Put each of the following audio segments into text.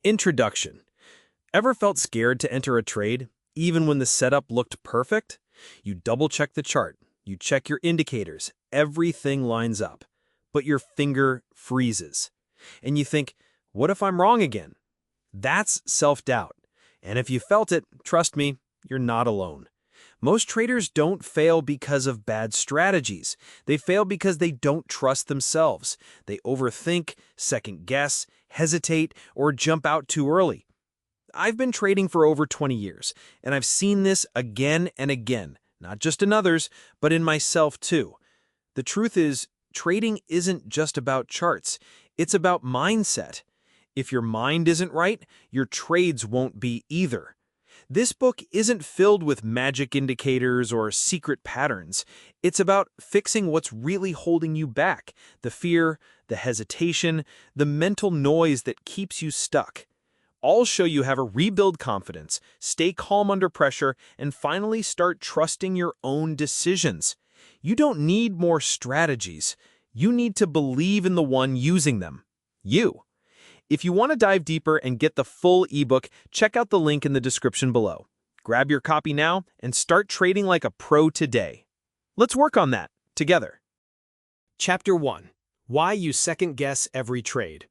Introduction. Ever felt scared to enter a trade, even when the setup looked perfect? You double-check the chart, you check your indicators, everything lines up, but your finger freezes. And you think, what if I'm wrong again? That's self-doubt. And if you felt it, trust me, you're not alone. Most traders don't fail because of bad strategies. They fail because they don't trust themselves. They overthink, second-guess, hesitate, or jump out too early. I've been trading for over 20 years, and I've seen this again and again, not just in others, but in myself too. The truth is, trading isn't just about charts. It's about mindset. If your mind isn't right, your trades won't be either. This book isn't filled with magic indicators or secret patterns. It's about fixing what's really holding you back, the fear, the hesitation, the mental noise that keeps you stuck. I'll show you how to rebuild confidence, stay calm under pressure, and finally start trusting your own decisions. You don't need more strategies. You need to believe in the one using them, you. If you want to dive deeper and get the full ebook, check out the link in the description below. Grab your copy now and start trading like a pro today. Let's work on that together. Chapter 1. Why You Second-Guess Every Trade.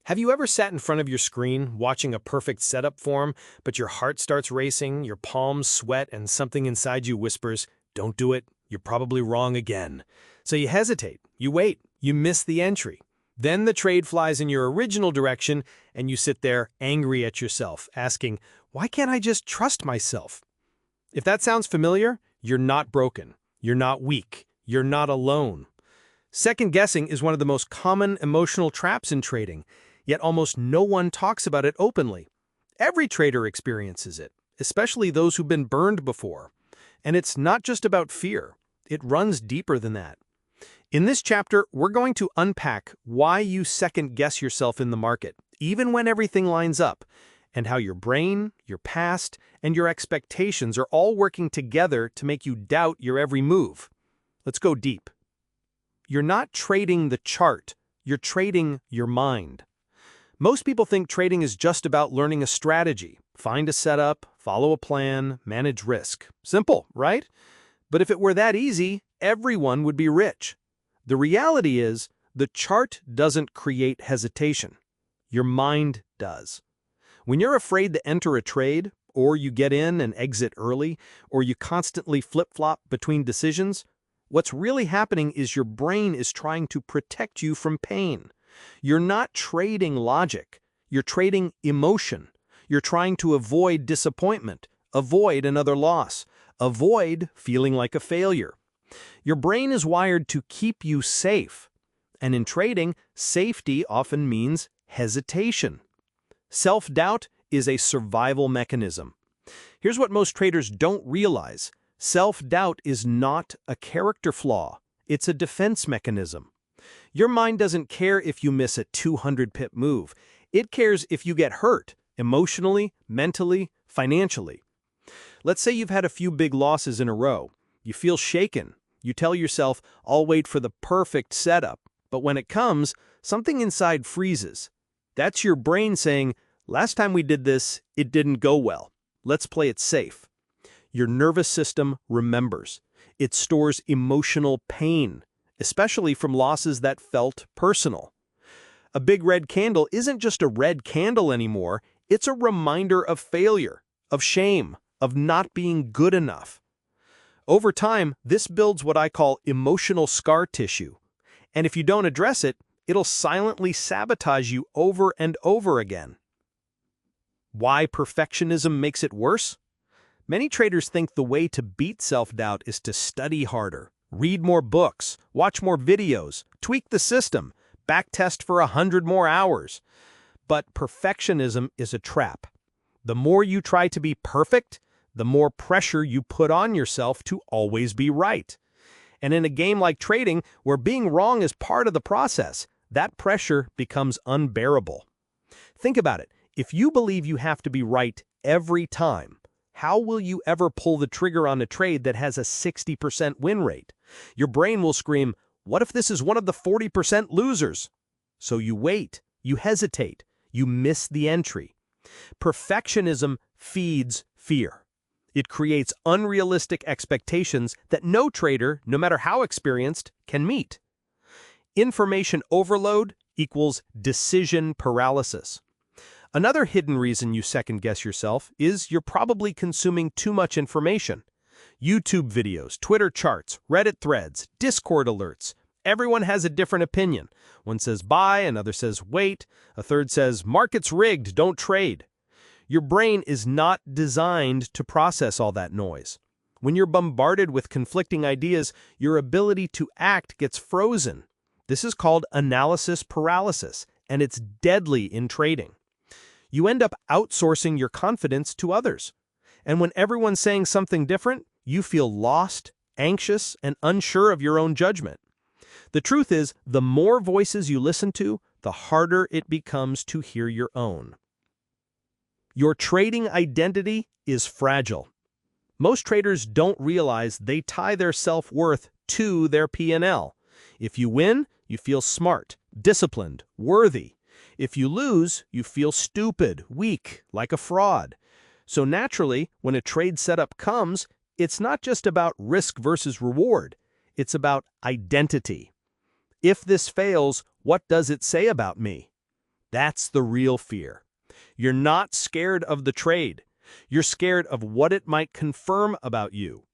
Have you ever sat in front of your screen watching a perfect setup form, but your heart starts racing, your palms sweat, and something inside you whispers, "Don't do it, you're probably wrong again." So you hesitate, you wait, you miss the entry. Then the trade flies in your original direction, and you sit there angry at yourself, asking, why can't I just trust myself? If that sounds familiar, you're not broken, you're not weak, you're not alone. Second guessing is one of the most common emotional traps in trading, yet almost no one talks about it openly. Every trader experiences it, especially those who've been burned before. And it's not just about fear, it runs deeper than that. In this chapter, we're going to unpack why you second-guess yourself in the market, even when everything lines up, and how your brain, your past, and your expectations are all working together to make you doubt your every move. Let's go deep. You're not trading the chart, you're trading your mind. Most people think trading is just about learning a strategy, find a setup, follow a plan, manage risk. Simple, right? But if it were that easy, everyone would be rich. The reality is, the chart doesn't create hesitation. Your mind does. When you're afraid to enter a trade, or you get in and exit early, or you constantly flip-flop between decisions, what's really happening is your brain is trying to protect you from pain. You're not trading logic. You're trading emotion. You're trying to avoid disappointment, avoid another loss, avoid feeling like a failure. Your brain is wired to keep you safe. And in trading, safety often means hesitation. Self-doubt is a survival mechanism. Here's what most traders don't realize. Self-doubt is not a character flaw. It's a defense mechanism. Your mind doesn't care if you miss a 200-pip move. It cares if you get hurt, emotionally, mentally, financially. Let's say you've had a few big losses in a row. You feel shaken. You tell yourself, I'll wait for the perfect setup. But when it comes, something inside freezes. That's your brain saying, last time we did this, it didn't go well. Let's play it safe. Your nervous system remembers. It stores emotional pain, especially from losses that felt personal. A big red candle isn't just a red candle anymore. It's a reminder of failure, of shame, of not being good enough. Over time, this builds what I call emotional scar tissue. And if you don't address it, it'll silently sabotage you over and over again. Why perfectionism makes it worse? Many traders think the way to beat self-doubt is to study harder, read more books, watch more videos, tweak the system, backtest for 100 more hours. But perfectionism is a trap. The more you try to be perfect, the more pressure you put on yourself to always be right. And in a game like trading, where being wrong is part of the process, that pressure becomes unbearable. Think about it. If you believe you have to be right every time, how will you ever pull the trigger on a trade that has a 60% win rate? Your brain will scream, what if this is one of the 40% losers? So you wait, you hesitate, you miss the entry. Perfectionism feeds fear. It creates unrealistic expectations that no trader, no matter how experienced, can meet. Information overload equals decision paralysis. Another hidden reason you second-guess yourself is you're probably consuming too much information. YouTube videos, Twitter charts, Reddit threads, Discord alerts. Everyone has a different opinion. One says buy, another says wait, a third says market's rigged, don't trade. Your brain is not designed to process all that noise. When you're bombarded with conflicting ideas, your ability to act gets frozen. This is called analysis paralysis, and it's deadly in trading. You end up outsourcing your confidence to others. And when everyone's saying something different, you feel lost, anxious, and unsure of your own judgment. The truth is, the more voices you listen to, the harder it becomes to hear your own. Your trading identity is fragile. Most traders don't realize they tie their self-worth to their P&L. If you win, you feel smart, disciplined, worthy. If you lose, you feel stupid, weak, like a fraud. So naturally, when a trade setup comes, it's not just about risk versus reward. It's about identity. If this fails, what does it say about me? That's the real fear. You're not scared of the trade. You're scared of what it might confirm about you.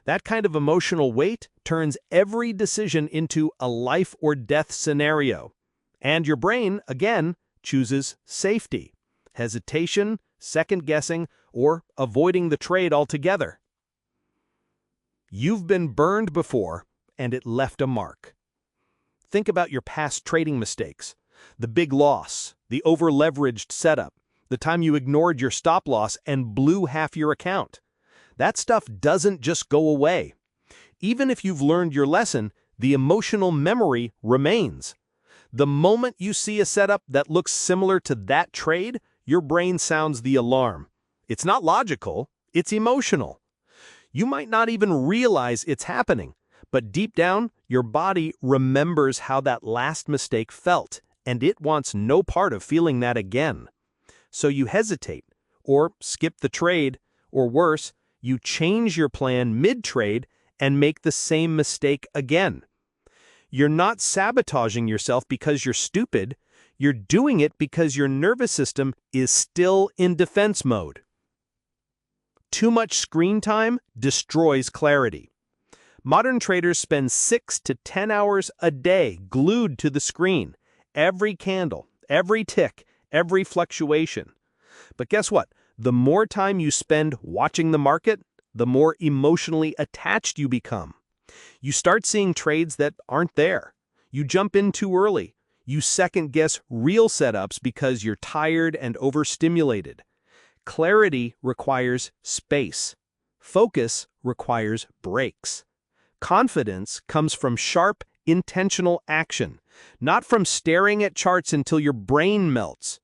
That kind of emotional weight turns every decision into a life or death scenario. And your brain, again, chooses safety, hesitation, second-guessing, or avoiding the trade altogether. You've been burned before, and it left a mark. Think about your past trading mistakes. The big loss, the over-leveraged setup, the time you ignored your stop loss and blew half your account. That stuff doesn't just go away. Even if you've learned your lesson, the emotional memory remains. The moment you see a setup that looks similar to that trade, your brain sounds the alarm. It's not logical, it's emotional. You might not even realize it's happening, but deep down, your body remembers how that last mistake felt, and it wants no part of feeling that again. So you hesitate, or skip the trade, or worse, you change your plan mid-trade and make the same mistake again. You're not sabotaging yourself because you're stupid. You're doing it because your nervous system is still in defense mode. Too much screen time destroys clarity. Modern traders spend 6 to 10 hours a day glued to the screen. Every candle, every tick, every fluctuation. But guess what? The more time you spend watching the market, the more emotionally attached you become. You start seeing trades that aren't there. You jump in too early. You second-guess real setups because you're tired and overstimulated. Clarity requires space. Focus requires breaks. Confidence comes from sharp, intentional action, not from staring at charts until your brain melts.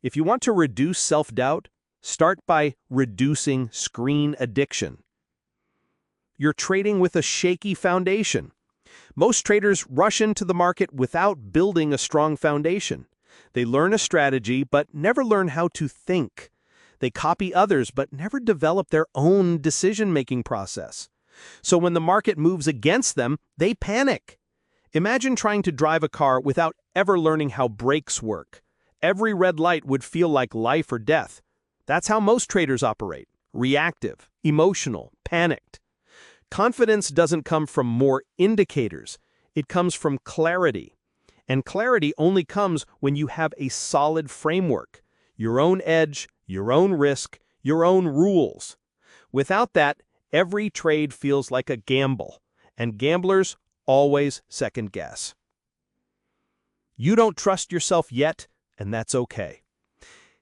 If you want to reduce self-doubt, start by reducing screen addiction. You're trading with a shaky foundation. Most traders rush into the market without building a strong foundation. They learn a strategy but never learn how to think. They copy others but never develop their own decision-making process. So when the market moves against them, they panic. Imagine trying to drive a car without ever learning how brakes work. Every red light would feel like life or death. That's how most traders operate. Reactive, emotional, panicked. Confidence doesn't come from more indicators. It comes from clarity. And clarity only comes when you have a solid framework. Your own edge, your own risk, your own rules. Without that, every trade feels like a gamble, and gamblers always second guess. You don't trust yourself yet, and that's okay.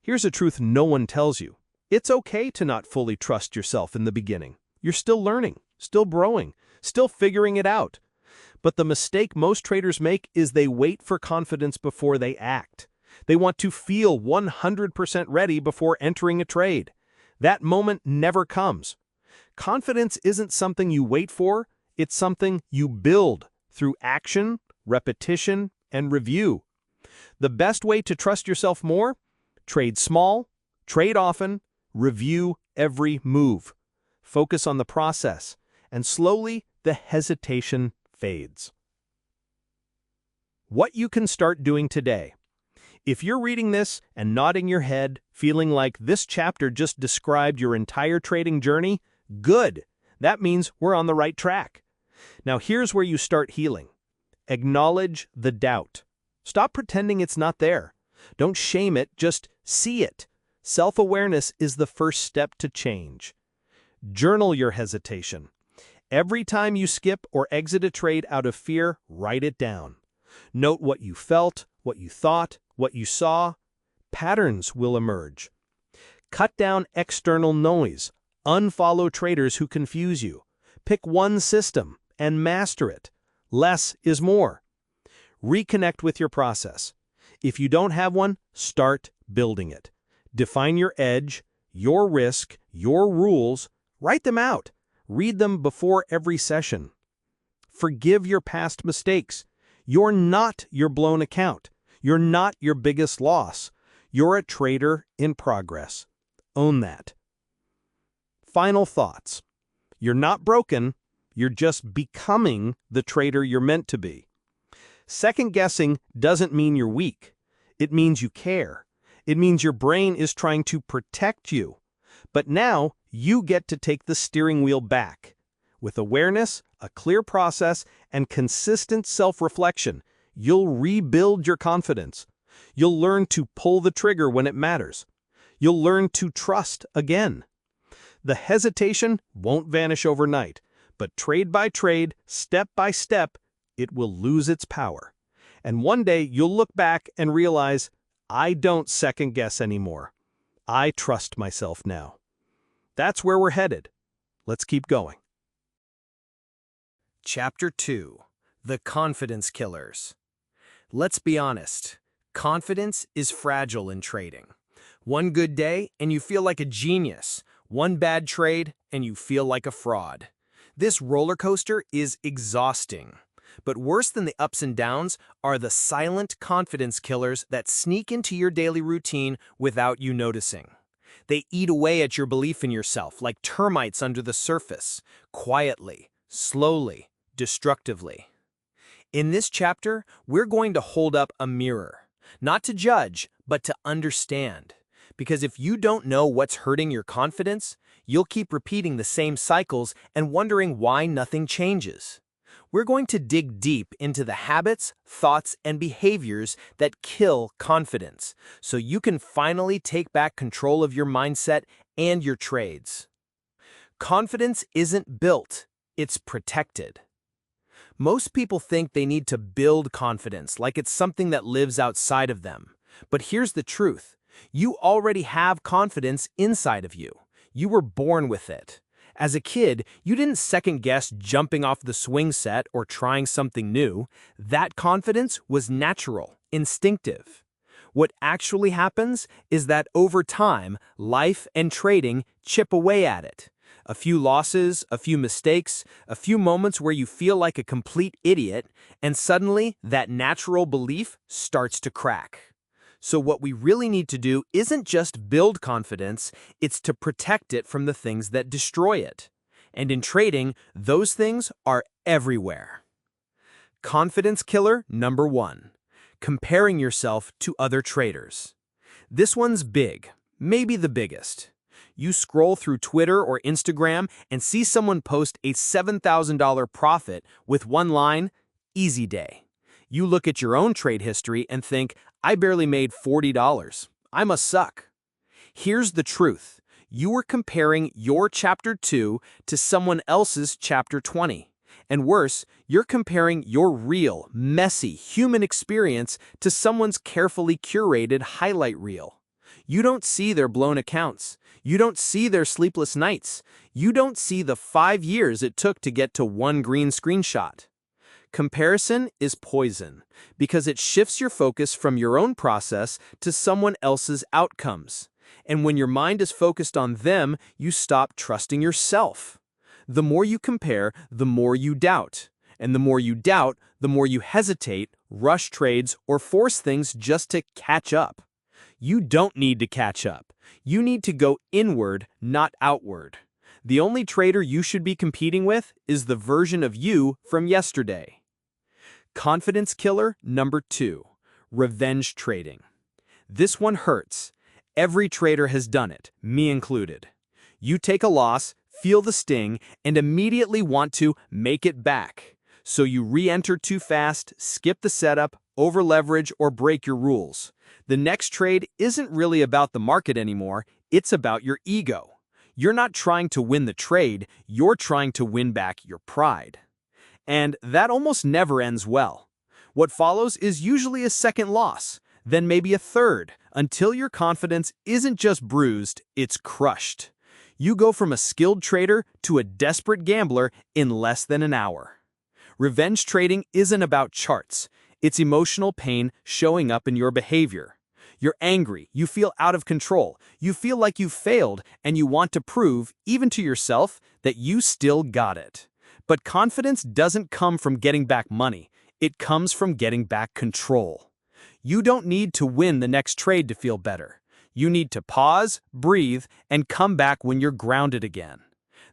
Here's a truth no one tells you. It's okay to not fully trust yourself in the beginning. You're still learning, still growing, still figuring it out. But the mistake most traders make is they wait for confidence before they act. They want to feel 100% ready before entering a trade. That moment never comes. Confidence isn't something you wait for, it's something you build through action, repetition, and review. The best way to trust yourself more? Trade small, trade often, review every move. Focus on the process, and slowly the hesitation fades. What you can start doing today. If you're reading this and nodding your head, feeling like this chapter just described your entire trading journey, good. That means we're on the right track. Now here's where you start healing. Acknowledge the doubt. Stop pretending it's not there. Don't shame it, just see it. Self-awareness is the first step to change. Journal your hesitation. Every time you skip or exit a trade out of fear, write it down. Note what you felt, what you thought, what you saw. Patterns will emerge. Cut down external noise. Unfollow traders who confuse you. Pick one system and master it. Less is more. Reconnect with your process. If you don't have one, start building it. Define your edge, your risk, your rules. Write them out. Read them before every session. Forgive your past mistakes. You're not your blown account. You're not your biggest loss. You're a trader in progress. Own that. Final thoughts. You're not broken. You're just becoming the trader you're meant to be. Second guessing doesn't mean you're weak. It means you care. It means your brain is trying to protect you. But now you get to take the steering wheel back. With awareness, a clear process, and consistent self-reflection, you'll rebuild your confidence. You'll learn to pull the trigger when it matters. You'll learn to trust again. The hesitation won't vanish overnight, but trade by trade, step by step, it will lose its power. And one day you'll look back and realize, I don't second guess anymore. I trust myself now. That's where we're headed. Let's keep going. Chapter 2. The Confidence Killers. Let's be honest. Confidence is fragile in trading. One good day and you feel like a genius. One bad trade and you feel like a fraud. This roller coaster is exhausting. But worse than the ups and downs are the silent confidence killers that sneak into your daily routine without you noticing. They eat away at your belief in yourself like termites under the surface, quietly, slowly, destructively. In this chapter, we're going to hold up a mirror, not to judge, but to understand. Because if you don't know what's hurting your confidence, you'll keep repeating the same cycles and wondering why nothing changes. We're going to dig deep into the habits, thoughts, and behaviors that kill confidence, so you can finally take back control of your mindset and your trades. Confidence isn't built, it's protected. Most people think they need to build confidence like it's something that lives outside of them. But here's the truth. You already have confidence inside of you. You were born with it. As a kid, you didn't second-guess jumping off the swing set or trying something new. That confidence was natural, instinctive. What actually happens is that over time, life and trading chip away at it. A few losses, a few mistakes, a few moments where you feel like a complete idiot, and suddenly that natural belief starts to crack. So what we really need to do isn't just build confidence, it's to protect it from the things that destroy it. And in trading, those things are everywhere. Confidence killer number 1. Comparing yourself to other traders. This one's big, maybe the biggest. You scroll through Twitter or Instagram and see someone post a $7,000 profit with one line, "Easy day." You look at your own trade history and think, I barely made $40. I must suck. Here's the truth. You are comparing your Chapter 2 to someone else's Chapter 20. And worse, you're comparing your real, messy, human experience to someone's carefully curated highlight reel. You don't see their blown accounts. You don't see their sleepless nights. You don't see the 5 years it took to get to one green screenshot. Comparison is poison because it shifts your focus from your own process to someone else's outcomes. And when your mind is focused on them, you stop trusting yourself. The more you compare, the more you doubt. And the more you doubt, the more you hesitate rush trades, or force things just to catch up. You don't need to catch up. You need to go inward, not outward. The only trader you should be competing with is the version of you from yesterday. Confidence killer number 2, revenge trading. This one hurts. Every trader has done it, me included. You take a loss, feel the sting, and immediately want to make it back. So you re-enter too fast, skip the setup, over-leverage, or break your rules. The next trade isn't really about the market anymore, it's about your ego. You're not trying to win the trade, you're trying to win back your pride. And that almost never ends well. What follows is usually a second loss, then maybe a third, until your confidence isn't just bruised, it's crushed. You go from a skilled trader to a desperate gambler in less than an hour. Revenge trading isn't about charts. It's emotional pain showing up in your behavior. You're angry, you feel out of control, you feel like you've failed, and you want to prove, even to yourself, that you still got it. But confidence doesn't come from getting back money. It comes from getting back control. You don't need to win the next trade to feel better. You need to pause, breathe, and come back when you're grounded again.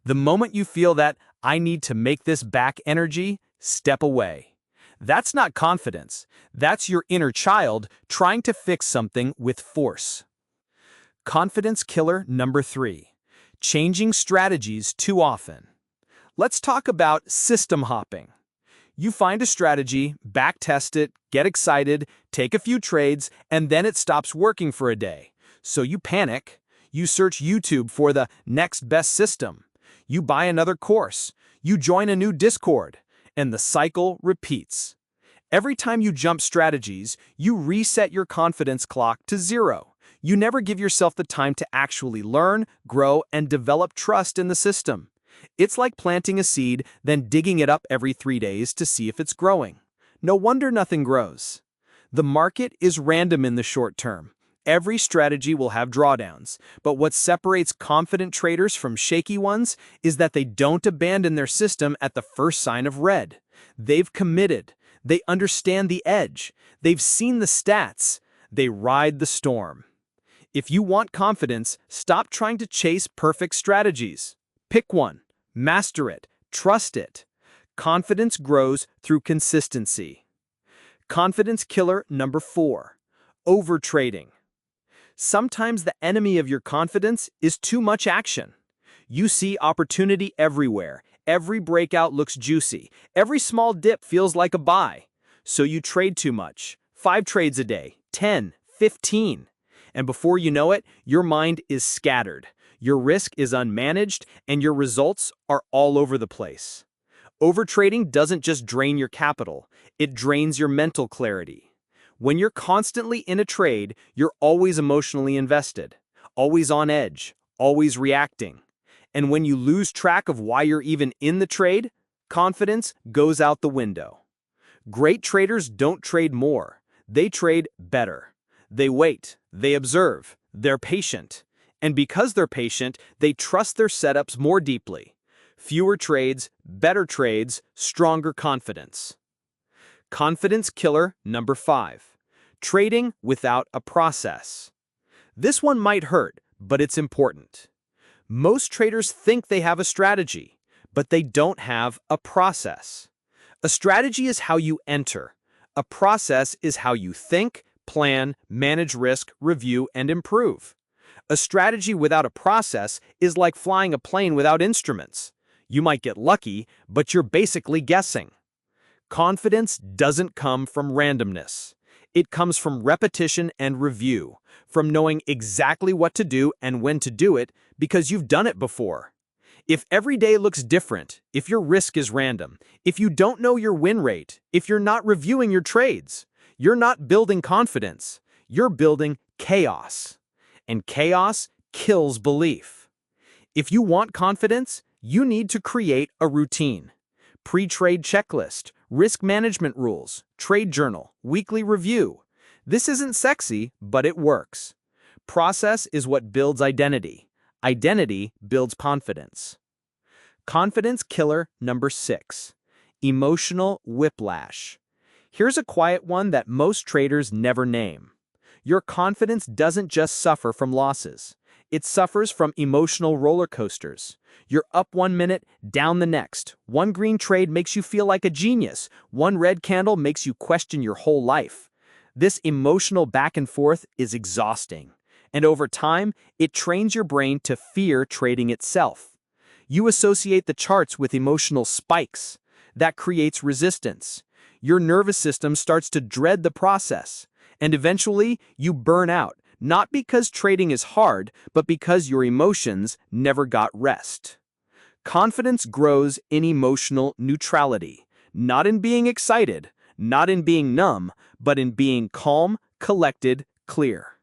The moment you feel that, "I need to make this back" energy, step away. That's not confidence. That's your inner child trying to fix something with force. Confidence killer number 3, changing strategies too often. Let's talk about system hopping. You find a strategy, backtest it, get excited, take a few trades, and then it stops working for a day. So you panic. You search YouTube for the next best system. You buy another course. You join a new Discord. And the cycle repeats. Every time you jump strategies, you reset your confidence clock to 0. You never give yourself the time to actually learn, grow, and develop trust in the system. It's like planting a seed, then digging it up every 3 days to see if it's growing. No wonder nothing grows. The market is random in the short term. Every strategy will have drawdowns, but what separates confident traders from shaky ones is that they don't abandon their system at the first sign of red. They've committed. They understand the edge. They've seen the stats. They ride the storm. If you want confidence, stop trying to chase perfect strategies. Pick one, master it, trust it. Confidence grows through consistency. Confidence killer number 4, overtrading. Sometimes the enemy of your confidence is too much action. You see opportunity everywhere. Every breakout looks juicy. Every small dip feels like a buy. So you trade too much. 5 trades a day, 10, 15. And before you know it, your mind is scattered. Your risk is unmanaged, and your results are all over the place. Overtrading doesn't just drain your capital. It drains your mental clarity. When you're constantly in a trade, you're always emotionally invested, always on edge, always reacting. And when you lose track of why you're even in the trade, confidence goes out the window. Great traders don't trade more. They trade better. They wait, they observe, they're patient. And because they're patient, they trust their setups more deeply. Fewer trades, better trades, stronger confidence. Confidence killer number 5, trading without a process. This one might hurt, but it's important. Most traders think they have a strategy, but they don't have a process. A strategy is how you enter. A process is how you think, plan, manage risk, review, and improve. A strategy without a process is like flying a plane without instruments. You might get lucky, but you're basically guessing. Confidence doesn't come from randomness. It comes from repetition and review, from knowing exactly what to do and when to do it because you've done it before. If every day looks different, if your risk is random, if you don't know your win rate, if you're not reviewing your trades, you're not building confidence. You're building chaos. And chaos kills belief. If you want confidence, you need to create a routine. Pre-trade checklist, risk management rules, trade journal, weekly review. This isn't sexy, but it works. Process is what builds identity. Identity builds confidence. Confidence killer number 6, emotional whiplash. Here's a quiet one that most traders never name. Your confidence doesn't just suffer from losses. It suffers from emotional roller coasters. You're up 1 minute, down the next. One green trade makes you feel like a genius. One red candle makes you question your whole life. This emotional back and forth is exhausting. And over time, it trains your brain to fear trading itself. You associate the charts with emotional spikes. That creates resistance. Your nervous system starts to dread the process. And eventually, you burn out, not because trading is hard, but because your emotions never got rest. Confidence grows in emotional neutrality, not in being excited, not in being numb, but in being calm, collected, clear.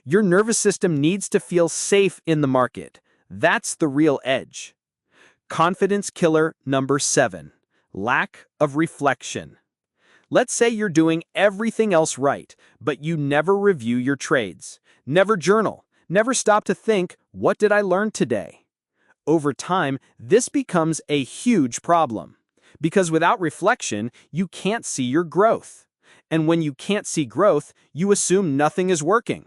Your nervous system needs to feel safe in the market. That's the real edge. Confidence killer number 7, lack of reflection. Let's say you're doing everything else right, but you never review your trades, never journal, never stop to think, what did I learn today? Over time, this becomes a huge problem, because without reflection, you can't see your growth. And when you can't see growth, you assume nothing is working.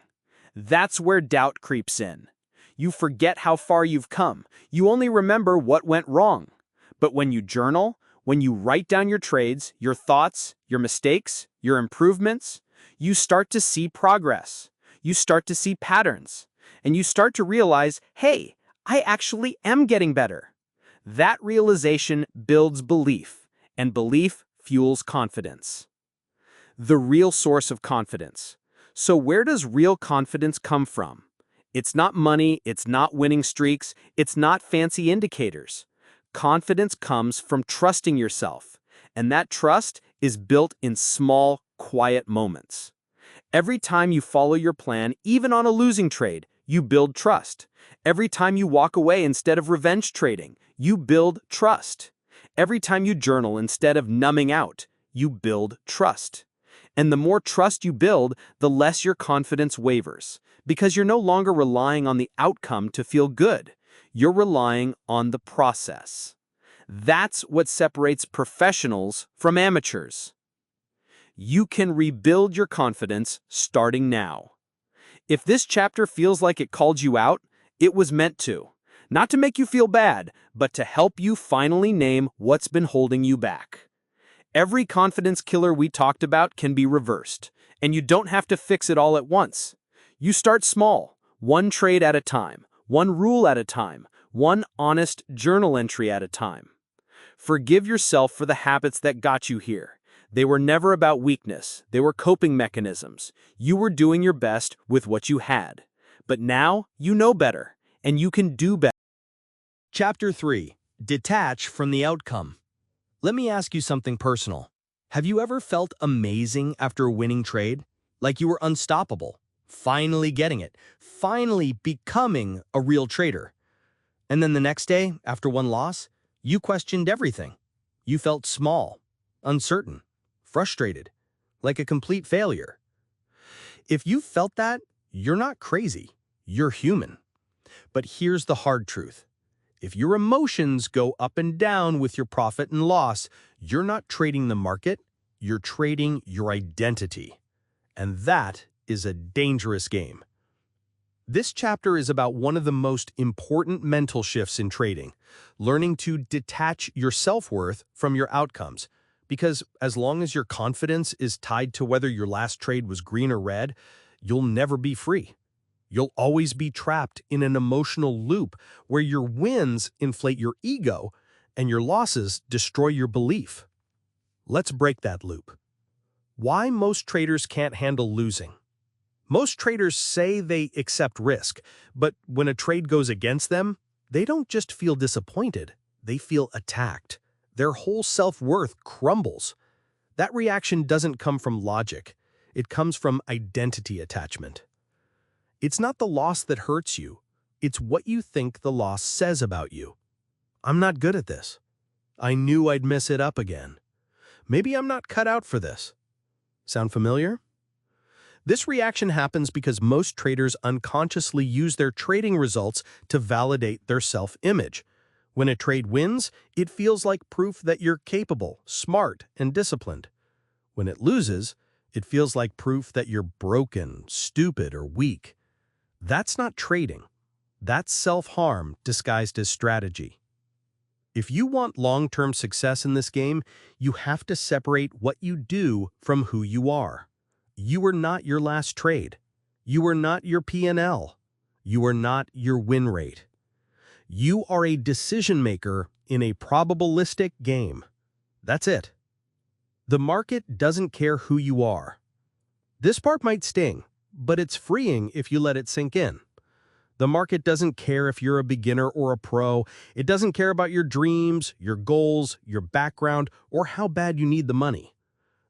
That's where doubt creeps in. You forget how far you've come. You only remember what went wrong. But when you journal, when you write down your trades, your thoughts, your mistakes, your improvements, you start to see progress. You start to see patterns. And you start to realize, hey, I actually am getting better. That realization builds belief, and belief fuels confidence. The real source of confidence. So where does real confidence come from? It's not money, it's not winning streaks, it's not fancy indicators. Confidence comes from trusting yourself, and that trust is built in small, quiet moments. Every time you follow your plan, even on a losing trade, you build trust. Every time you walk away instead of revenge trading, you build trust. Every time you journal instead of numbing out, you build trust. And the more trust you build, the less your confidence wavers, because you're no longer relying on the outcome to feel good. You're relying on the process. That's what separates professionals from amateurs. You can rebuild your confidence starting now. If this chapter feels like it called you out, it was meant to. Not to make you feel bad, but to help you finally name what's been holding you back. Every confidence killer we talked about can be reversed, and you don't have to fix it all at once. You start small, one trade at a time. One rule at a time, one honest journal entry at a time. Forgive yourself for the habits that got you here. They were never about weakness. They were coping mechanisms. You were doing your best with what you had. But now you know better, and you can do better. Chapter 3. Detach from the outcome. Let me ask you something personal. Have you ever felt amazing after a winning trade? Like you were unstoppable? Finally getting it, finally becoming a real trader. And then the next day, after one loss, you questioned everything. You felt small, uncertain, frustrated, like a complete failure. If you felt that, you're not crazy, you're human. But here's the hard truth. If your emotions go up and down with your profit and loss, you're not trading the market, you're trading your identity. And that is a dangerous game. This chapter is about one of the most important mental shifts in trading, learning to detach your self-worth from your outcomes. Because as long as your confidence is tied to whether your last trade was green or red, you'll never be free. You'll always be trapped in an emotional loop where your wins inflate your ego and your losses destroy your belief. Let's break that loop. Why most traders can't handle losing. Most traders say they accept risk, but when a trade goes against them, they don't just feel disappointed, they feel attacked. Their whole self-worth crumbles. That reaction doesn't come from logic. It comes from identity attachment. It's not the loss that hurts you. It's what you think the loss says about you. I'm not good at this. I knew I'd mess it up again. Maybe I'm not cut out for this. Sound familiar? This reaction happens because most traders unconsciously use their trading results to validate their self-image. When a trade wins, it feels like proof that you're capable, smart, and disciplined. When it loses, it feels like proof that you're broken, stupid, or weak. That's not trading. That's self-harm disguised as strategy. If you want long-term success in this game, you have to separate what you do from who you are. You are not your last trade. You are not your P&L. You are not your win rate. You are a decision maker in a probabilistic game. That's it. The market doesn't care who you are. This part might sting, but it's freeing if you let it sink in. The market doesn't care if you're a beginner or a pro. It doesn't care about your dreams, your goals, your background, or how bad you need the money.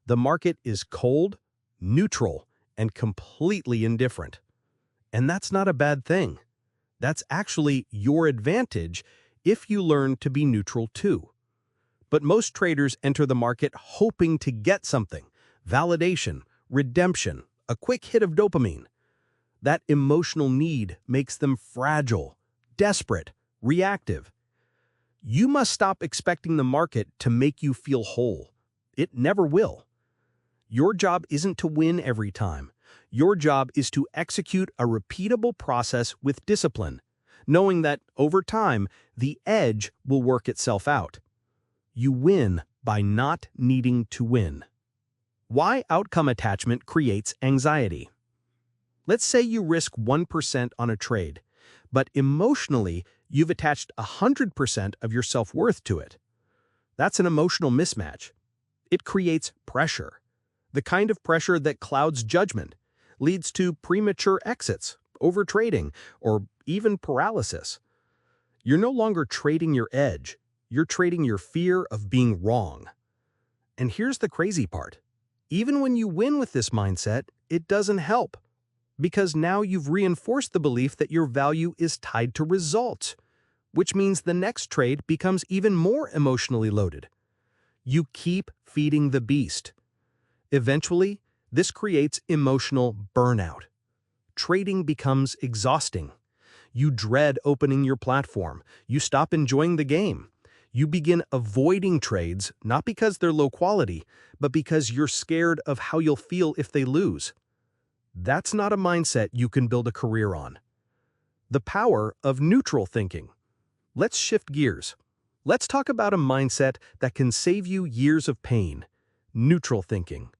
The market is cold, neutral, and completely indifferent. And that's not a bad thing. That's actually your advantage if you learn to be neutral too. But most traders enter the market hoping to get something: validation, redemption, a quick hit of dopamine. That emotional need makes them fragile, desperate, reactive. You must stop expecting the market to make you feel whole. It never will. Your job isn't to win every time. Your job is to execute a repeatable process with discipline, knowing that, over time, the edge will work itself out. You win by not needing to win. Why outcome attachment creates anxiety. Let's say you risk 1% on a trade, but emotionally, you've attached 100% of your self-worth to it. That's an emotional mismatch. It creates pressure, the kind of pressure that clouds judgment, leads to premature exits, overtrading, or even paralysis. You're no longer trading your edge. You're trading your fear of being wrong. And here's the crazy part. Even when you win with this mindset, it doesn't help. Because now you've reinforced the belief that your value is tied to results, which means the next trade becomes even more emotionally loaded. You keep feeding the beast. Eventually, this creates emotional burnout. Trading becomes exhausting. You dread opening your platform. You stop enjoying the game. You begin avoiding trades, not because they're low quality, but because you're scared of how you'll feel if they lose. That's not a mindset you can build a career on. The power of neutral thinking. Let's shift gears. Let's talk about a mindset that can save you years of pain. Neutral thinking.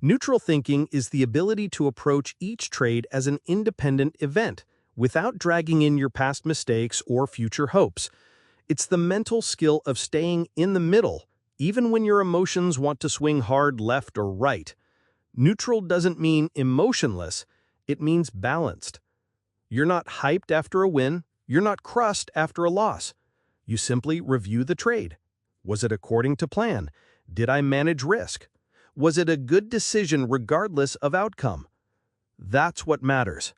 Neutral thinking is the ability to approach each trade as an independent event, without dragging in your past mistakes or future hopes. It's the mental skill of staying in the middle, even when your emotions want to swing hard left or right. Neutral doesn't mean emotionless, it means balanced. You're not hyped after a win, you're not crushed after a loss. You simply review the trade. Was it according to plan? Did I manage risk? Was it a good decision regardless of outcome? That's what matters.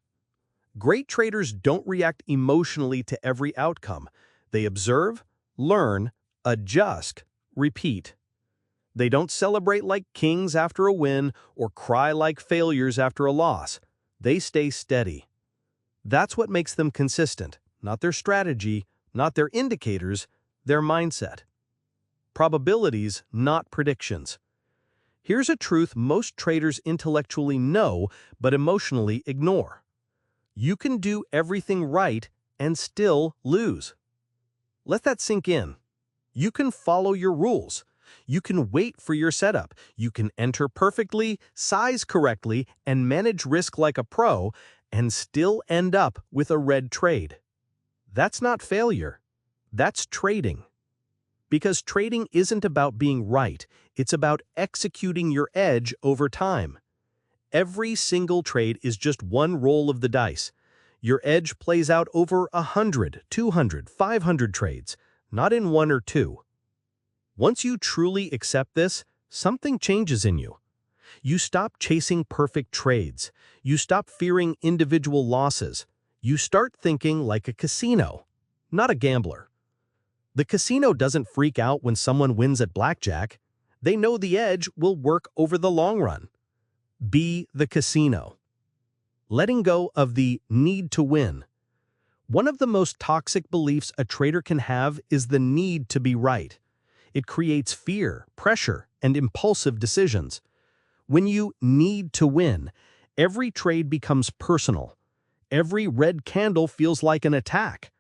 Great traders don't react emotionally to every outcome. They observe, learn, adjust, repeat. They don't celebrate like kings after a win or cry like failures after a loss. They stay steady. That's what makes them consistent, not their strategy, not their indicators, their mindset. Probabilities, not predictions. Here's a truth most traders intellectually know but emotionally ignore. You can do everything right and still lose. Let that sink in. You can follow your rules. You can wait for your setup. You can enter perfectly, size correctly, and manage risk like a pro, and still end up with a red trade. That's not failure. That's trading. Because trading isn't about being right. It's about executing your edge over time. Every single trade is just one roll of the dice. Your edge plays out over 100, 200, 500 trades, not in one or two. Once you truly accept this, something changes in you. You stop chasing perfect trades. You stop fearing individual losses. You start thinking like a casino, not a gambler. The casino doesn't freak out when someone wins at blackjack. They know the edge will work over the long run. Be the casino. Letting go of the need to win. One of the most toxic beliefs a trader can have is the need to be right. It creates fear, pressure, and impulsive decisions. When you need to win, every trade becomes personal. Every red candle feels like an attack.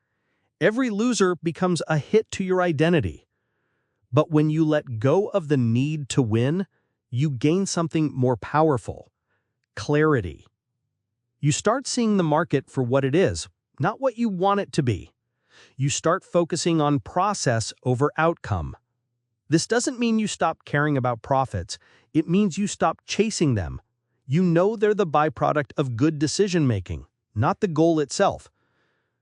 Every loser becomes a hit to your identity. But when you let go of the need to win, you gain something more powerful: clarity. You start seeing the market for what it is, not what you want it to be. You start focusing on process over outcome. This doesn't mean you stop caring about profits. It means you stop chasing them. You know they're the byproduct of good decision-making, not the goal itself.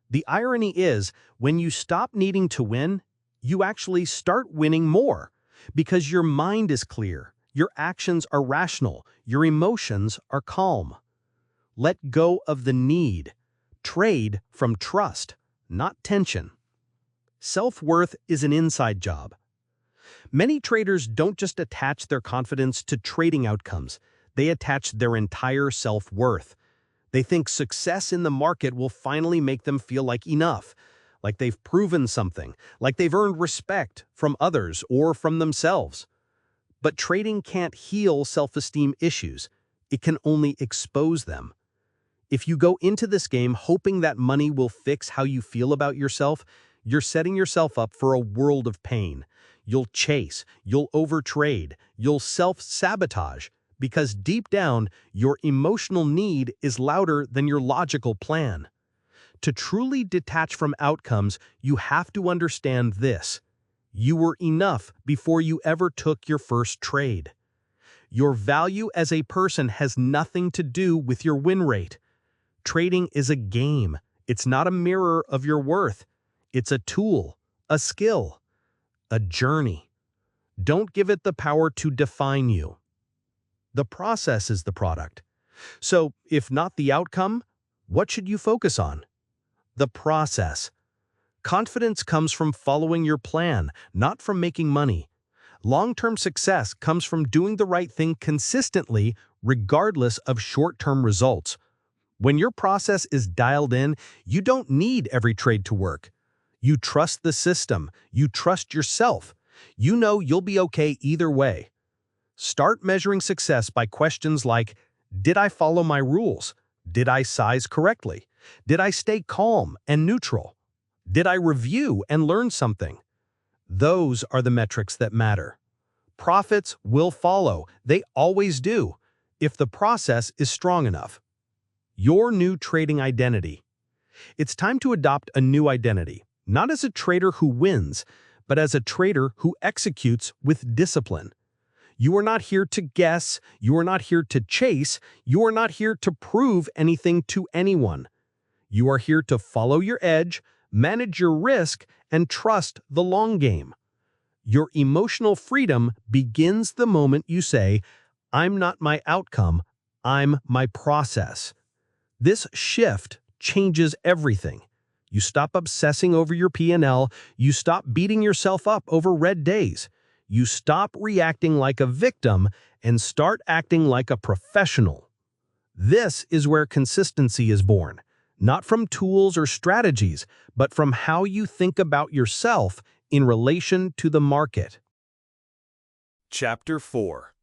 The irony is, when you stop needing to win, you actually start winning more, because your mind is clear, your actions are rational, your emotions are calm. Let go of the need. Trade from trust, not tension. Self-worth is an inside job. Many traders don't just attach their confidence to trading outcomes, they attach their entire self-worth. They think success in the market will finally make them feel like enough, like they've proven something, like they've earned respect from others or from themselves. But trading can't heal self-esteem issues. It can only expose them. If you go into this game hoping that money will fix how you feel about yourself, you're setting yourself up for a world of pain. You'll chase, you'll overtrade, you'll self-sabotage, because deep down, your emotional need is louder than your logical plan. To truly detach from outcomes, you have to understand this: you were enough before you ever took your first trade. Your value as a person has nothing to do with your win rate. Trading is a game. It's not a mirror of your worth. It's a tool, a skill, a journey. Don't give it the power to define you. The process is the product. So, if not the outcome, what should you focus on? The process. Confidence comes from following your plan, not from making money. Long-term success comes from doing the right thing consistently, regardless of short-term results. When your process is dialed in, you don't need every trade to work. You trust the system. You trust yourself. You know you'll be okay either way. Start measuring success by questions like, did I follow my rules? Did I size correctly? Did I stay calm and neutral? Did I review and learn something? Those are the metrics that matter. Profits will follow. They always do, if the process is strong enough. Your new trading identity. It's time to adopt a new identity, not as a trader who wins, but as a trader who executes with discipline. You are not here to guess, you are not here to chase, you are not here to prove anything to anyone. You are here to follow your edge, manage your risk, and trust the long game. Your emotional freedom begins the moment you say, I'm not my outcome, I'm my process. This shift changes everything. You stop obsessing over your P&L, you stop beating yourself up over red days. You stop reacting like a victim and start acting like a professional. This is where consistency is born, not from tools or strategies, but from how you think about yourself in relation to the market. Chapter 4.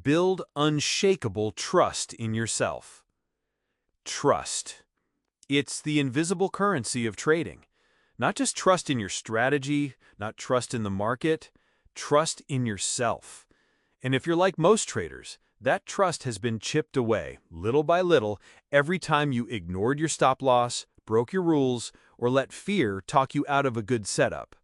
Build unshakable trust in yourself. Trust. It's the invisible currency of trading. Not just trust in your strategy, not trust in the market, trust in yourself. And if you're like most traders, that trust has been chipped away, little by little, every time you ignored your stop loss, broke your rules, or let fear talk you out of a good setup.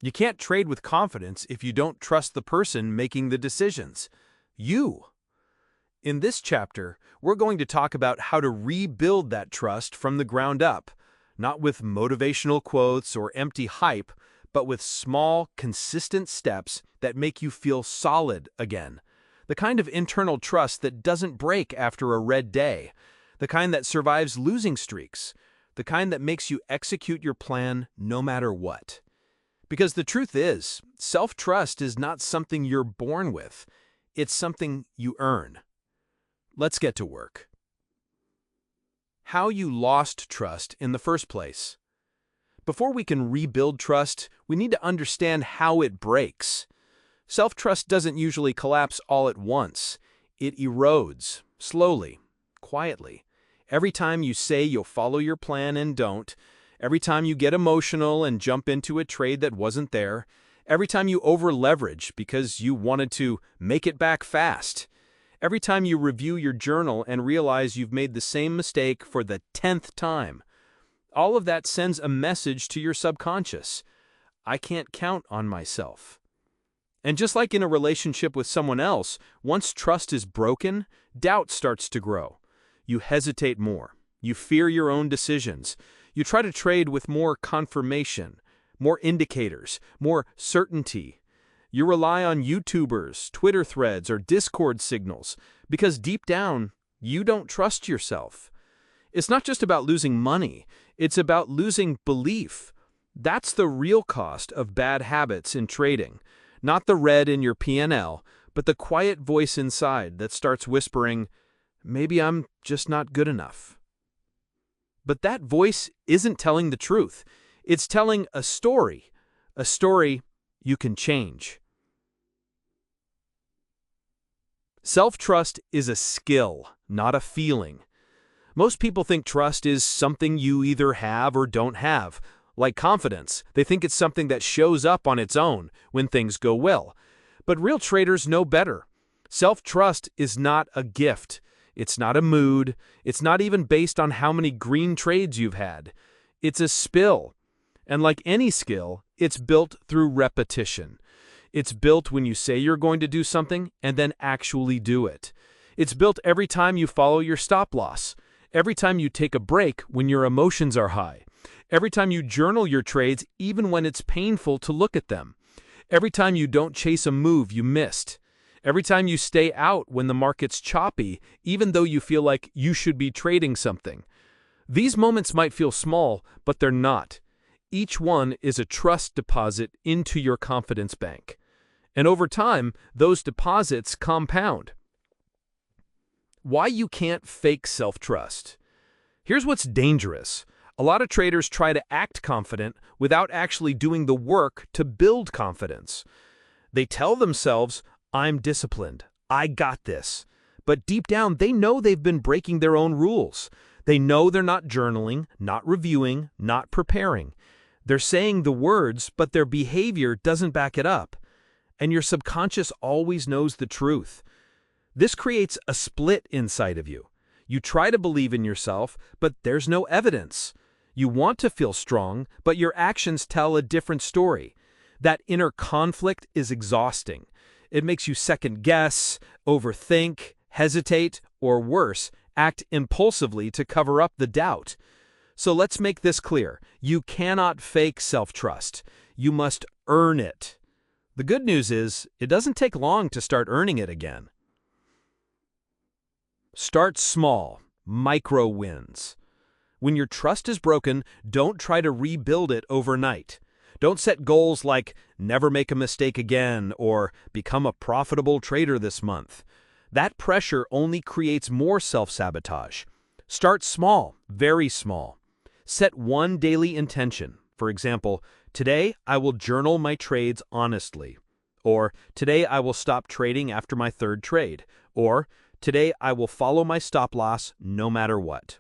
You can't trade with confidence if you don't trust the person making the decisions. You. In this chapter, we're going to talk about how to rebuild that trust from the ground up, not with motivational quotes or empty hype, but with small, consistent steps that make you feel solid again. The kind of internal trust that doesn't break after a red day. The kind that survives losing streaks. The kind that makes you execute your plan no matter what. Because the truth is, self-trust is not something you're born with. It's something you earn. Let's get to work. How you lost trust in the first place. Before we can rebuild trust, we need to understand how it breaks. Self-trust doesn't usually collapse all at once. It erodes, slowly, quietly. Every time you say you'll follow your plan and don't, every time you get emotional and jump into a trade that wasn't there, every time you over-leverage because you wanted to make it back fast, every time you review your journal and realize you've made the same mistake for the 10th time, all of that sends a message to your subconscious. I can't count on myself. And just like in a relationship with someone else, once trust is broken, doubt starts to grow. You hesitate more. You fear your own decisions. You try to trade with more confirmation, more indicators, more certainty. You rely on YouTubers, Twitter threads, or Discord signals because deep down, you don't trust yourself. It's not just about losing money. It's about losing belief. That's the real cost of bad habits in trading. Not the red in your P&L, but the quiet voice inside that starts whispering, maybe I'm just not good enough. But that voice isn't telling the truth. It's telling a story you can change. Self-trust is a skill, not a feeling. Most people think trust is something you either have or don't have. Like confidence, they think it's something that shows up on its own when things go well. But real traders know better. Self-trust is not a gift. It's not a mood. It's not even based on how many green trades you've had. It's a skill. And like any skill, it's built through repetition. It's built when you say you're going to do something and then actually do it. It's built every time you follow your stop loss. Every time you take a break when your emotions are high. Every time you journal your trades even when it's painful to look at them. Every time you don't chase a move you missed. Every time you stay out when the market's choppy, even though you feel like you should be trading something. These moments might feel small, but they're not. Each one is a trust deposit into your confidence bank. And over time, those deposits compound. Why you can't fake self-trust. Here's what's dangerous. A lot of traders try to act confident without actually doing the work to build confidence. They tell themselves, I'm disciplined, I got this. But deep down, they know they've been breaking their own rules. They know they're not journaling, not reviewing, not preparing. They're saying the words, but their behavior doesn't back it up. And your subconscious always knows the truth. This creates a split inside of you. You try to believe in yourself, but there's no evidence. You want to feel strong, but your actions tell a different story. That inner conflict is exhausting. It makes you second-guess, overthink, hesitate, or worse, act impulsively to cover up the doubt. So let's make this clear. You cannot fake self-trust. You must earn it. The good news is, it doesn't take long to start earning it again. Start small, micro wins. When your trust is broken, don't try to rebuild it overnight. Don't set goals like never make a mistake again or become a profitable trader this month. That pressure only creates more self-sabotage. Start small, very small. Set one daily intention. For example, today I will journal my trades honestly. Or today I will stop trading after my third trade. Or today I will follow my stop loss no matter what.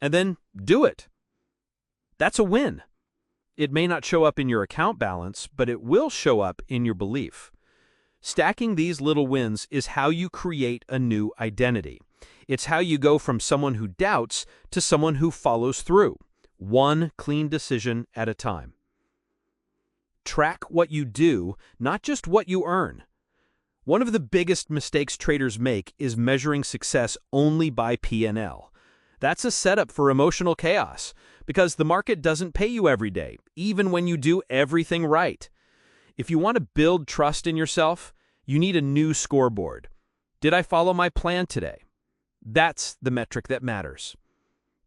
And then do it. That's a win. It may not show up in your account balance, but it will show up in your belief. Stacking these little wins is how you create a new identity. It's how you go from someone who doubts to someone who follows through, one clean decision at a time. Track what you do, not just what you earn. One of the biggest mistakes traders make is measuring success only by P&L. That's a setup for emotional chaos, because the market doesn't pay you every day, even when you do everything right. If you want to build trust in yourself, you need a new scoreboard. Did I follow my plan today? That's the metric that matters.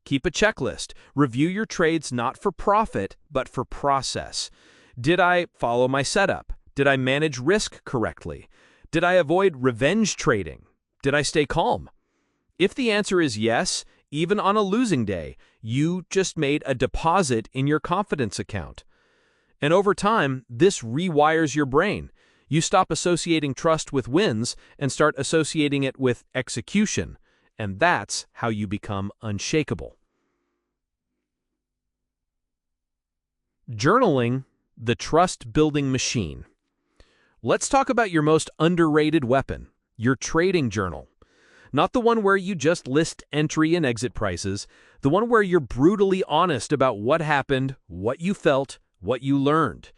Keep a checklist. Review your trades not for profit, but for process. Did I follow my setup? Did I manage risk correctly? Did I avoid revenge trading? Did I stay calm? If the answer is yes, even on a losing day, you just made a deposit in your confidence account. And over time, this rewires your brain. You stop associating trust with wins and start associating it with execution, and that's how you become unshakable. Journaling, the trust-building machine. Let's talk about your most underrated weapon, your trading journal. Not the one where you just list entry and exit prices, the one where you're brutally honest about what happened, what you felt, what you learned.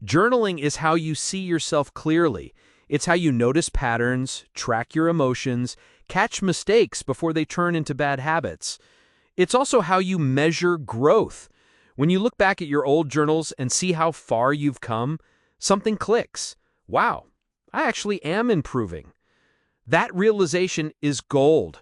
Journaling is how you see yourself clearly. It's how you notice patterns, track your emotions, catch mistakes before they turn into bad habits. It's also how you measure growth. When you look back at your old journals and see how far you've come, something clicks. Wow, I actually am improving. That realization is gold.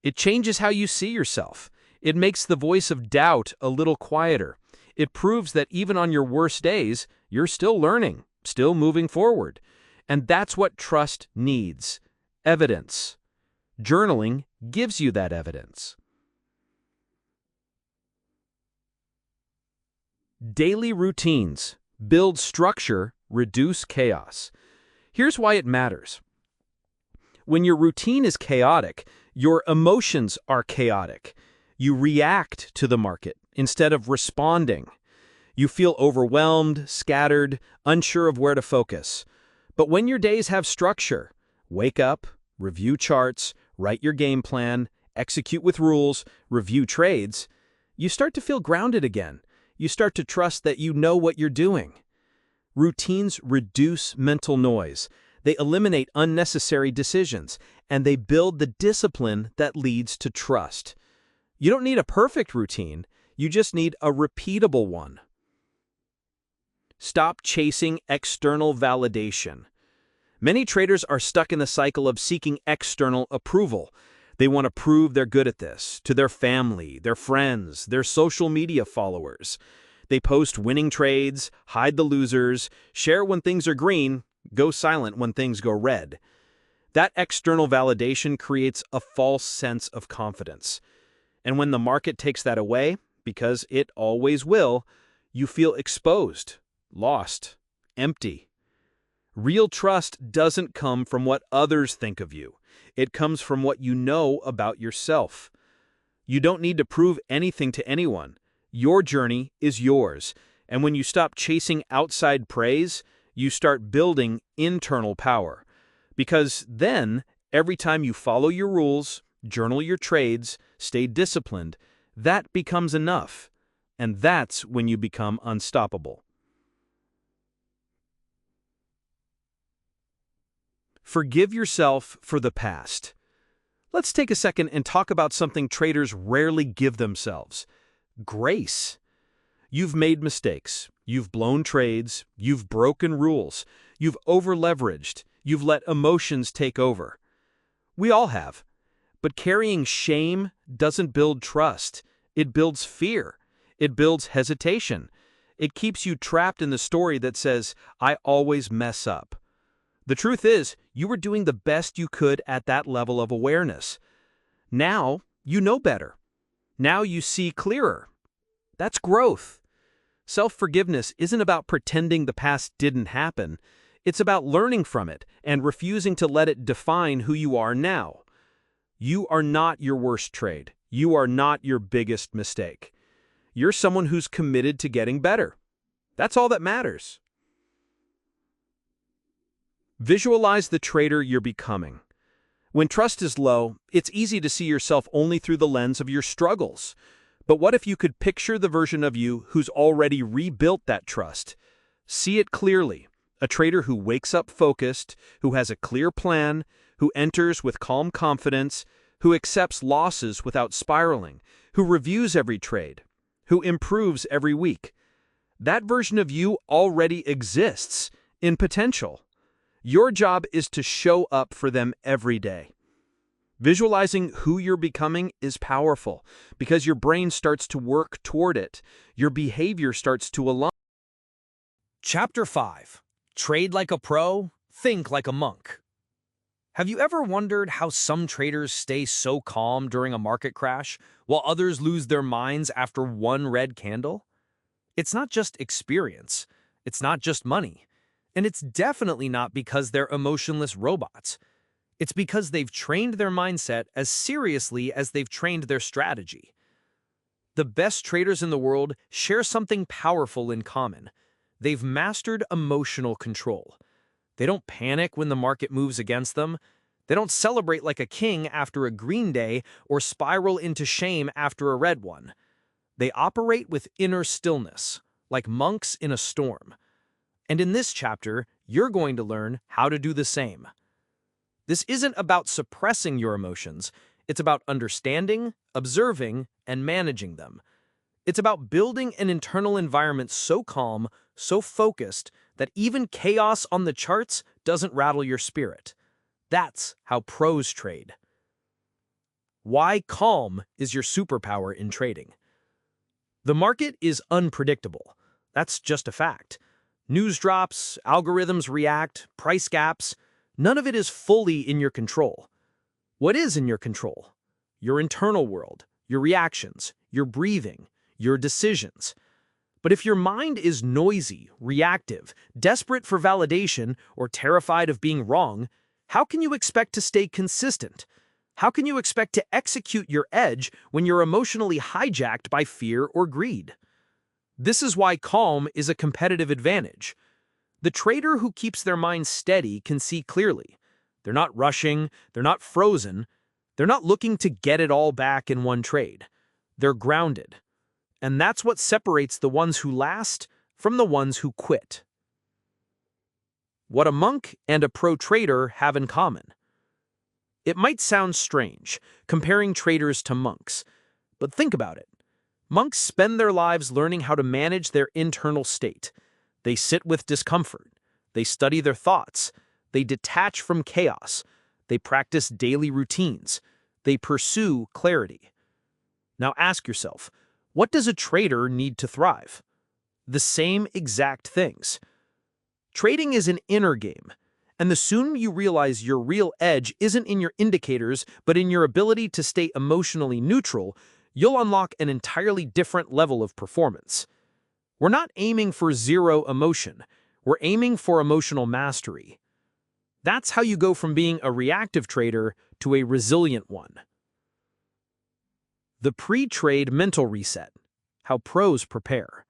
It changes how you see yourself. It makes the voice of doubt a little quieter. It proves that even on your worst days, you're still learning, still moving forward. And that's what trust needs: evidence. Journaling gives you that evidence. Daily routines. Build structure, reduce chaos. Here's why it matters. When your routine is chaotic, your emotions are chaotic. You react to the market instead of responding. You feel overwhelmed, scattered, unsure of where to focus. But when your days have structure, wake up, review charts, write your game plan, execute with rules, review trades, you start to feel grounded again. You start to trust that you know what you're doing. Routines reduce mental noise. They eliminate unnecessary decisions, and they build the discipline that leads to trust. You don't need a perfect routine. You just need a repeatable one. Stop chasing external validation. Many traders are stuck in the cycle of seeking external approval. They want to prove they're good at this to their family, their friends, their social media followers. They post winning trades, hide the losers, share when things are green, go silent when things go red. That external validation creates a false sense of confidence. And when the market takes that away, because it always will, you feel exposed, lost, empty. Real trust doesn't come from what others think of you. It comes from what you know about yourself. You don't need to prove anything to anyone. Your journey is yours. And when you stop chasing outside praise, you start building internal power. Because then, every time you follow your rules, journal your trades, stay disciplined, that becomes enough. And that's when you become unstoppable. Forgive yourself for the past. Let's take a second and talk about something traders rarely give themselves: grace. You've made mistakes. You've blown trades. You've broken rules. You've over-leveraged. You've let emotions take over. We all have. But carrying shame doesn't build trust. It builds fear. It builds hesitation. It keeps you trapped in the story that says, "I always mess up." The truth is, you were doing the best you could at that level of awareness. Now, you know better. Now you see clearer. That's growth. Self-forgiveness isn't about pretending the past didn't happen. It's about learning from it and refusing to let it define who you are now. You are not your worst trade. You are not your biggest mistake. You're someone who's committed to getting better. That's all that matters. Visualize the trader you're becoming. When trust is low, it's easy to see yourself only through the lens of your struggles. But what if you could picture the version of you who's already rebuilt that trust? See it clearly. A trader who wakes up focused, who has a clear plan, who enters with calm confidence, who accepts losses without spiraling, who reviews every trade, who improves every week. That version of you already exists in potential. Your job is to show up for them every day. Visualizing who you're becoming is powerful because your brain starts to work toward it. Your behavior starts to align. Chapter 5. Trade like a pro, think like a monk. Have you ever wondered how some traders stay so calm during a market crash, while others lose their minds after one red candle? It's not just experience. It's not just money. And it's definitely not because they're emotionless robots. It's because they've trained their mindset as seriously as they've trained their strategy. The best traders in the world share something powerful in common. They've mastered emotional control. They don't panic when the market moves against them. They don't celebrate like a king after a green day or spiral into shame after a red one. They operate with inner stillness, like monks in a storm. And in this chapter, you're going to learn how to do the same. This isn't about suppressing your emotions. It's about understanding, observing, and managing them. It's about building an internal environment so calm, so focused, that even chaos on the charts doesn't rattle your spirit. That's how pros trade. Why calm is your superpower in trading. The market is unpredictable. That's just a fact. News drops, algorithms react, price gaps. None of it is fully in your control. What is in your control? Your internal world, your reactions, your breathing, your decisions. But if your mind is noisy, reactive, desperate for validation, or terrified of being wrong, how can you expect to stay consistent? How can you expect to execute your edge when you're emotionally hijacked by fear or greed? This is why calm is a competitive advantage. The trader who keeps their mind steady can see clearly. They're not rushing, they're not frozen, they're not looking to get it all back in one trade. They're grounded. And that's what separates the ones who last from the ones who quit. What a monk and a pro trader have in common. It might sound strange, comparing traders to monks, but think about it. Monks spend their lives learning how to manage their internal state. They sit with discomfort. They study their thoughts. They detach from chaos. They practice daily routines. They pursue clarity. Now ask yourself, what does a trader need to thrive? The same exact things. Trading is an inner game, and the sooner you realize your real edge isn't in your indicators, but in your ability to stay emotionally neutral, you'll unlock an entirely different level of performance. We're not aiming for zero emotion. We're aiming for emotional mastery. That's how you go from being a reactive trader to a resilient one. The pre-trade mental reset. How pros prepare.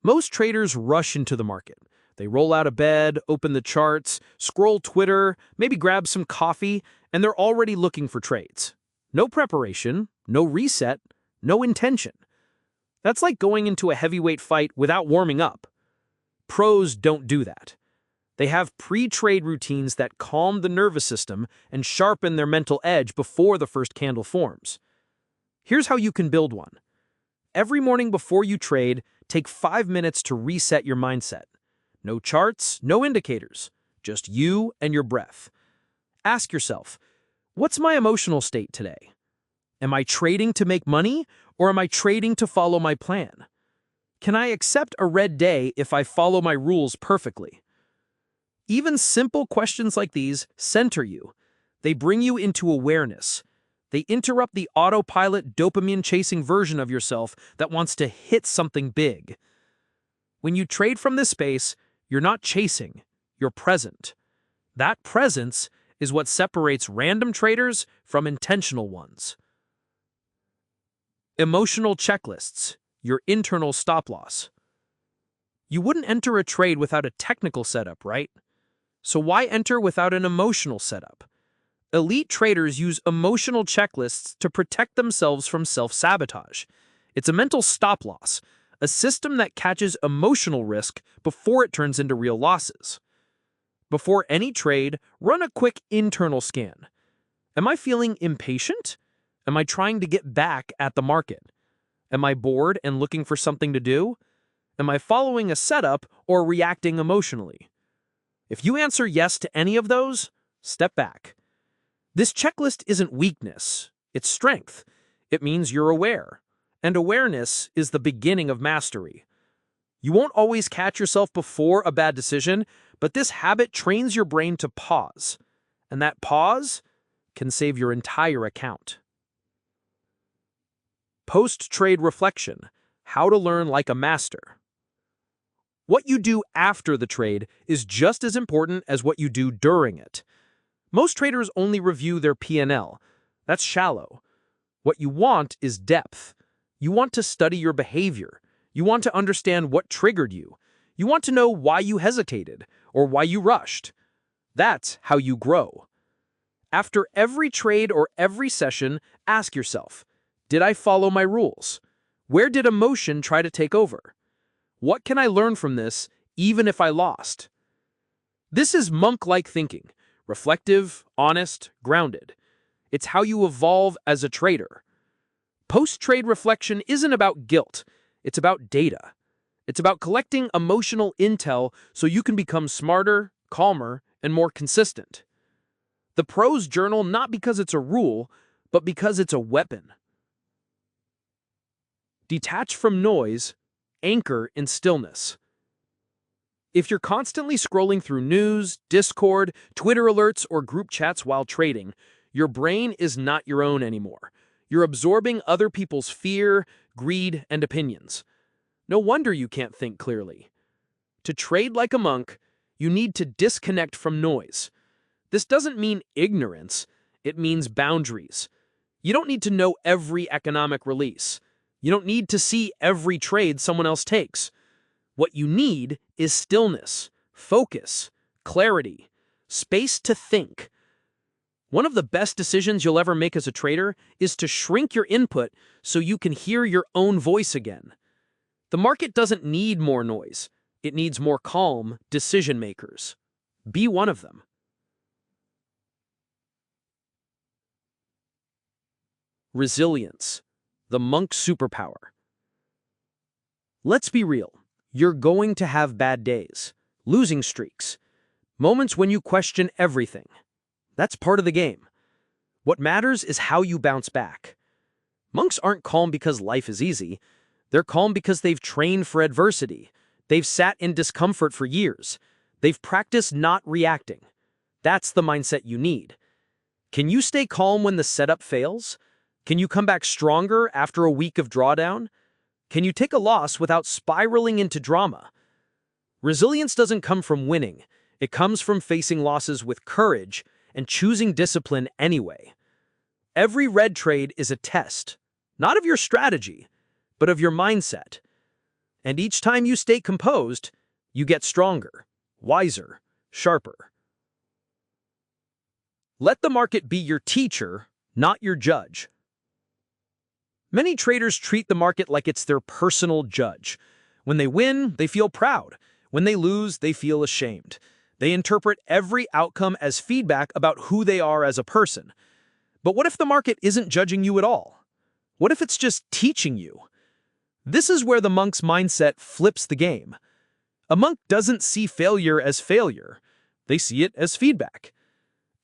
Most traders rush into the market. They roll out of bed, open the charts, scroll Twitter, maybe grab some coffee, and they're already looking for trades. No preparation, no reset, no intention. That's like going into a heavyweight fight without warming up. Pros don't do that. They have pre-trade routines that calm the nervous system and sharpen their mental edge before the first candle forms. Here's how you can build one. Every morning before you trade, take 5 minutes to reset your mindset. No charts, no indicators, just you and your breath. Ask yourself, what's my emotional state today? Am I trading to make money, or am I trading to follow my plan? Can I accept a red day if I follow my rules perfectly? Even simple questions like these center you. They bring you into awareness. They interrupt the autopilot dopamine-chasing version of yourself that wants to hit something big. When you trade from this space, you're not chasing, you're present. That presence is what separates random traders from intentional ones. Emotional checklists, your internal stop-loss. You wouldn't enter a trade without a technical setup, right? So why enter without an emotional setup? Elite traders use emotional checklists to protect themselves from self-sabotage. It's a mental stop-loss, a system that catches emotional risk before it turns into real losses. Before any trade, run a quick internal scan. Am I feeling impatient? Am I trying to get back at the market? Am I bored and looking for something to do? Am I following a setup or reacting emotionally? If you answer yes to any of those, step back. This checklist isn't weakness, it's strength. It means you're aware. And awareness is the beginning of mastery. You won't always catch yourself before a bad decision, but this habit trains your brain to pause. And that pause can save your entire account. Post-trade reflection, how to learn like a master. What you do after the trade is just as important as what you do during it. Most traders only review their P&L. That's shallow. What you want is depth. You want to study your behavior. You want to understand what triggered you. You want to know why you hesitated or why you rushed. That's how you grow. After every trade or every session, ask yourself, did I follow my rules? Where did emotion try to take over? What can I learn from this, even if I lost? This is monk-like thinking, reflective, honest, grounded. It's how you evolve as a trader. Post-trade reflection isn't about guilt, it's about data. It's about collecting emotional intel so you can become smarter, calmer, and more consistent. The pros journal not because it's a rule, but because it's a weapon. Detach from noise, anchor in stillness. If you're constantly scrolling through news, Discord, Twitter alerts, or group chats while trading, your brain is not your own anymore. You're absorbing other people's fear, greed, and opinions. No wonder you can't think clearly. To trade like a monk, you need to disconnect from noise. This doesn't mean ignorance, it means boundaries. You don't need to know every economic release. You don't need to see every trade someone else takes. What you need is stillness, focus, clarity, space to think. One of the best decisions you'll ever make as a trader is to shrink your input so you can hear your own voice again. The market doesn't need more noise. It needs more calm decision makers. Be one of them. Resilience, the monk's superpower. Let's be real. You're going to have bad days, losing streaks, moments when you question everything. That's part of the game. What matters is how you bounce back. Monks aren't calm because life is easy. They're calm because they've trained for adversity. They've sat in discomfort for years. They've practiced not reacting. That's the mindset you need. Can you stay calm when the setup fails? Can you come back stronger after a week of drawdown? Can you take a loss without spiraling into drama? Resilience doesn't come from winning. It comes from facing losses with courage and choosing discipline anyway. Every red trade is a test, not of your strategy, but of your mindset. And each time you stay composed, you get stronger, wiser, sharper. Let the market be your teacher, not your judge. Many traders treat the market like it's their personal judge. When they win, they feel proud. When they lose, they feel ashamed. They interpret every outcome as feedback about who they are as a person. But what if the market isn't judging you at all? What if it's just teaching you? This is where the monk's mindset flips the game. A monk doesn't see failure as failure. They see it as feedback.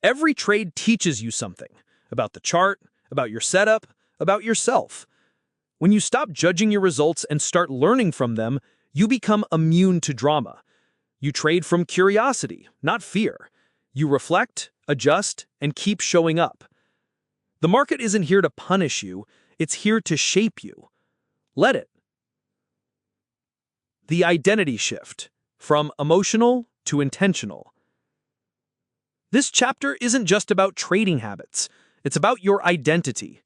Every trade teaches you something about the chart, about your setup, about yourself. When you stop judging your results and start learning from them, you become immune to drama. You trade from curiosity, not fear. You reflect, adjust, and keep showing up. The market isn't here to punish you, it's here to shape you. Let it. The identity shift, from emotional to intentional. This chapter isn't just about trading habits, it's about your identity.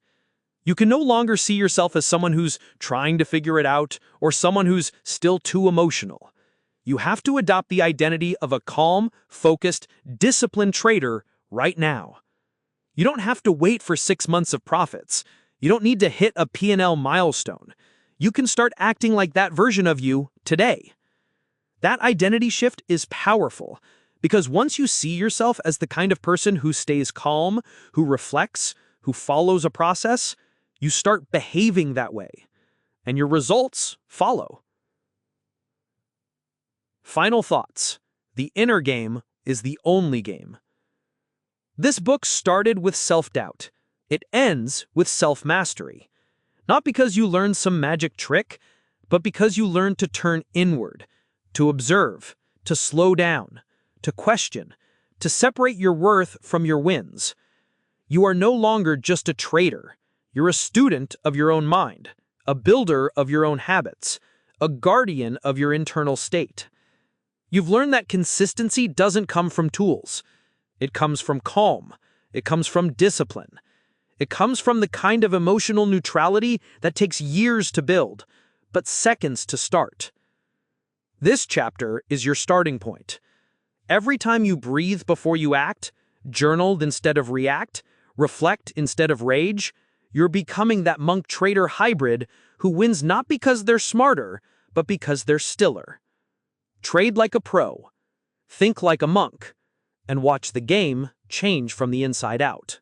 You can no longer see yourself as someone who's trying to figure it out or someone who's still too emotional. You have to adopt the identity of a calm, focused, disciplined trader right now. You don't have to wait for 6 months of profits. You don't need to hit a P&L milestone. You can start acting like that version of you today. That identity shift is powerful because once you see yourself as the kind of person who stays calm, who reflects, who follows a process, you start behaving that way, and your results follow. Final thoughts. The inner game is the only game. This book started with self-doubt. It ends with self-mastery. Not because you learned some magic trick, but because you learned to turn inward, to observe, to slow down, to question, to separate your worth from your wins. You are no longer just a trader. You're a student of your own mind, a builder of your own habits, a guardian of your internal state. You've learned that consistency doesn't come from tools. It comes from calm. It comes from discipline. It comes from the kind of emotional neutrality that takes years to build, but seconds to start. This chapter is your starting point. Every time you breathe before you act, journal instead of react, reflect instead of rage, you're becoming that monk trader hybrid who wins not because they're smarter, but because they're stiller. Trade like a pro, think like a monk, and watch the game change from the inside out.